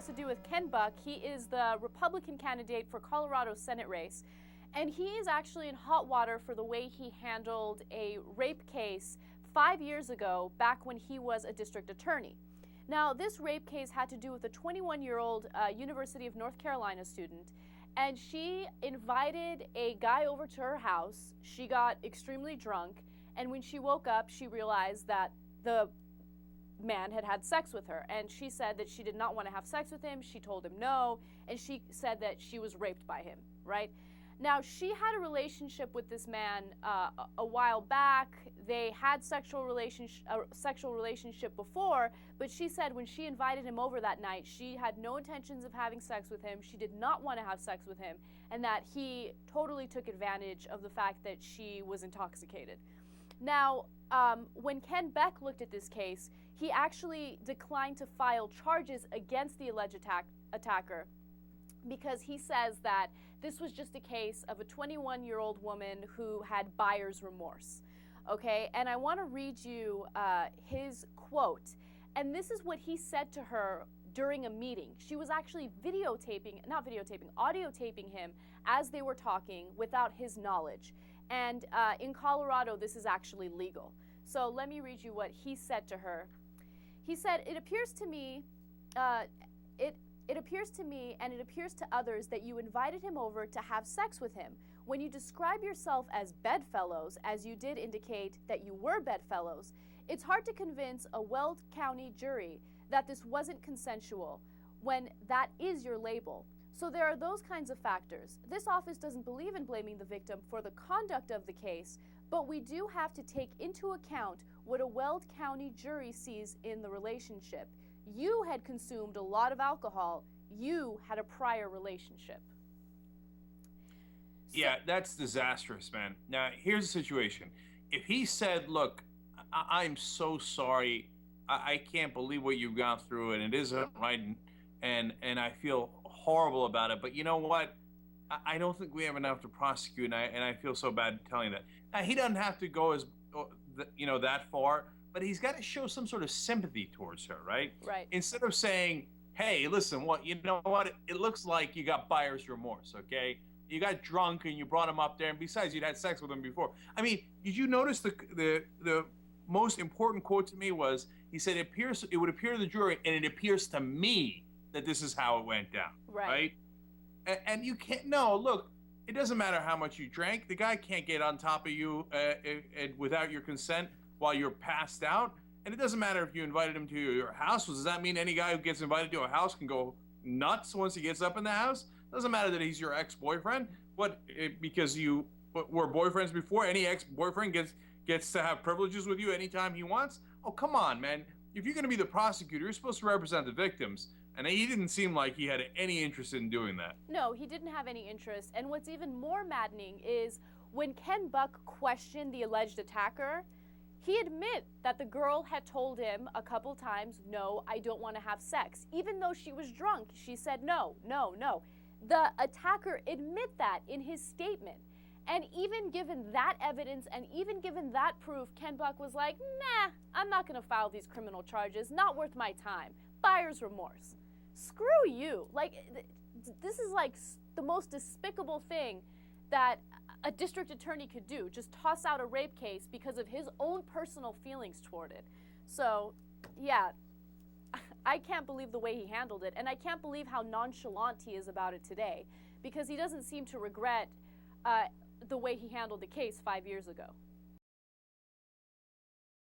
to do with Ken Buck. He is the Republican candidate for Colorado's Senate race. And he is actually in hot water for the way he handled a rape case 5 years ago, back when he was a district attorney. Now, this rape case had to do with a 21-year-old University of North Carolina student, and she invited a guy over to her house. She got extremely drunk, and when she woke up, she realized that the man had had sex with her, and she said that she did not want to have sex with him. She told him no, and she said that she was raped by him, right? Now, she had a relationship with this man a while back. They had sexual relationship before, but she said when she invited him over that night, she had no intentions of having sex with him. She did not want to have sex with him, and that he totally took advantage of the fact that she was intoxicated. Now, when Ken Beck looked at this case, he actually declined to file charges against the alleged attacker, because he says that this was just a case of a 21-year-old woman who had buyer's remorse. Okay, and I want to read you his quote. And this is what he said to her during a meeting. She was actually audiotaping him as they were talking without his knowledge. And in Colorado, this is actually legal. So let me read you what he said to her. He said, it appears to me and it appears to others that you invited him over to have sex with him. When you describe yourself as bedfellows, as you did indicate that you were bedfellows, it's hard to convince a Weld County jury that this wasn't consensual when that is your label. So there are those kinds of factors. This office doesn't believe in blaming the victim for the conduct of the case, but we do have to take into account what a Weld County jury sees in the relationship. You had consumed a lot of alcohol. You had a prior relationship. Yeah, that's disastrous, man. Now, here's the situation. If he said, look, I'm so sorry. I can't believe what you've gone through, and it isn't right, and I feel horrible about it. But you know what? I don't think we have enough to prosecute, and I feel so bad telling that. Now, he doesn't have to go as, that far, but he's got to show some sort of sympathy towards her, right? Right. Instead of saying, hey, listen, it looks like you got buyer's remorse, okay? You got drunk and you brought him up there, and besides, you'd had sex with him before. I mean, did you notice the most important quote to me was, he said, it would appear to the jury, and it appears to me that this is how it went down, right? And you can't, look, it doesn't matter how much you drank. The guy can't get on top of you without your consent while you're passed out. And it doesn't matter if you invited him to your house. Does that mean any guy who gets invited to a house can go nuts once he gets up in the house? Doesn't matter that he's your ex-boyfriend. Because you were boyfriends before, any ex-boyfriend gets to have privileges with you anytime he wants? Oh, come on, man. If you're going to be the prosecutor, you're supposed to represent the victims. And he didn't seem like he had any interest in doing that. No, he didn't have any interest. And what's even more maddening is when Ken Buck questioned the alleged attacker, he admitted that the girl had told him a couple times, no, I don't want to have sex. Even though she was drunk, she said no, no, no. The attacker admitted that in his statement. And even given that evidence and even given that proof, Ken Buck was like, nah, I'm not going to file these criminal charges. Not worth my time. Buyer's remorse. Screw you. Like, this is like the most despicable thing that a district attorney could do. Just toss out a rape case because of his own personal feelings toward it. So, yeah, I can't believe the way he handled it. And I can't believe how nonchalant he is about it today, because he doesn't seem to regret the way he handled the case 5 years ago.